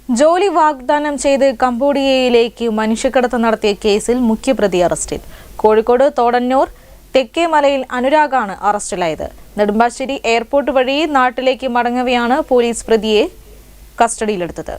ജോലി വാഗ്ദാനം ചെയ്ത് കംബോഡിയയിലേക്ക് മനുഷ്യക്കടത്ത് നടത്തിയ കേസിൽ മുഖ്യപ്രതി അറസ്റ്റിൽ. കോഴിക്കോട് തോടന്നൂർ തെക്കേമലയിൽ അനുരാഗാണ് അറസ്റ്റിലായത്. നെടുമ്പാശ്ശേരി എയർപോർട്ട് വഴി നാട്ടിലേക്ക് മടങ്ങവെയാണ് പോലീസ് പ്രതിയെ കസ്റ്റഡിയിലെടുത്തത്.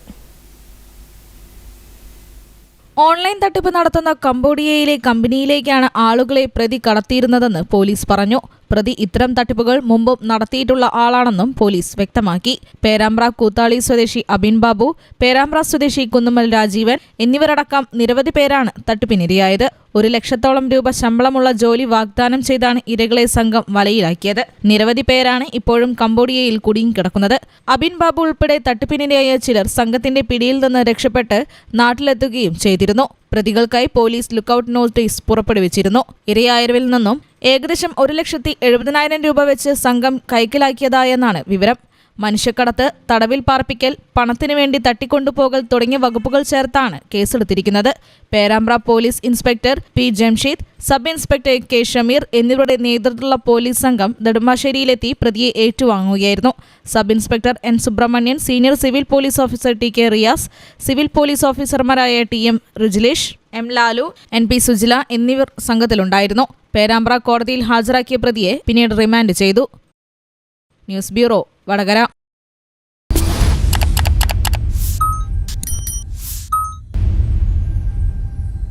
ഓൺലൈൻ തട്ടിപ്പ് നടത്തുന്ന കംബോഡിയയിലെ കമ്പനിയിലേക്കാണ് ആളുകളെ പ്രതി കടത്തിയിരുന്നതെന്ന് പോലീസ് പറഞ്ഞു. പ്രതി ഇത്തരം തട്ടിപ്പുകൾ മുമ്പും നടത്തിയിട്ടുള്ള ആളാണെന്നും പോലീസ് വ്യക്തമാക്കി. പേരാമ്പ്ര കൂത്താളി സ്വദേശി അബിൻ ബാബു, പേരാമ്പ്ര സ്വദേശി കുന്നുമ്മൽ രാജീവൻ എന്നിവരടക്കം നിരവധി പേരാണ് തട്ടിപ്പിനിരയായത്. 1 ലക്ഷത്തോളം രൂപ ശമ്പളമുള്ള ജോലി വാഗ്ദാനം ചെയ്താണ് ഇരകളെ സംഘം വലയിലാക്കിയത്. നിരവധി പേരാണ് ഇപ്പോഴും കംബോഡിയയിൽ കുടുങ്ങിക്കിടക്കുന്നത്. അബിൻ ബാബു ഉൾപ്പെടെ തട്ടിപ്പിനിരയായ ചിലർ സംഘത്തിന്റെ പിടിയിൽ നിന്ന് രക്ഷപ്പെട്ട് നാട്ടിലെത്തുകയും ചെയ്തിരുന്നു. പ്രതികൾക്കായി പോലീസ് ലുക്കൌട്ട് നോട്ടീസ് പുറപ്പെടുവിച്ചിരുന്നു. ഇരയായവരിൽ നിന്നും ഏകദേശം 1,70,70,000 രൂപ വെച്ച് സംഘം കൈക്കലാക്കിയതായെന്നാണ് വിവരം. മനുഷ്യക്കടത്ത്, തടവിൽ പാർപ്പിക്കൽ, പണത്തിനു വേണ്ടി തട്ടിക്കൊണ്ടുപോകൽ തുടങ്ങിയ വകുപ്പുകൾ ചേർത്താണ് കേസെടുത്തിരിക്കുന്നത്. Perambra police inspector P Jamsheed, sub inspector K Shameer എന്നിവരുടെ നേതൃത്വത്തിലുള്ള പോലീസ് സംഘം നെടുമ്പാശ്ശേരിയിലെത്തി പ്രതിയെ ഏറ്റുവാങ്ങുകയായിരുന്നു. Sub inspector N Subramanian, senior civil police officer T K Riyas, civil police ഓഫീസർമാരായ T M Rujilesh, M Lalu, N P Sujila എന്നിവർ സംഘത്തിലുണ്ടായിരുന്നു. പേരാമ്പ്ര കോടതിയിൽ ഹാജരാക്കിയ പ്രതിയെ പിന്നീട് റിമാൻഡ് ചെയ്തു. News bureau, Vadakara.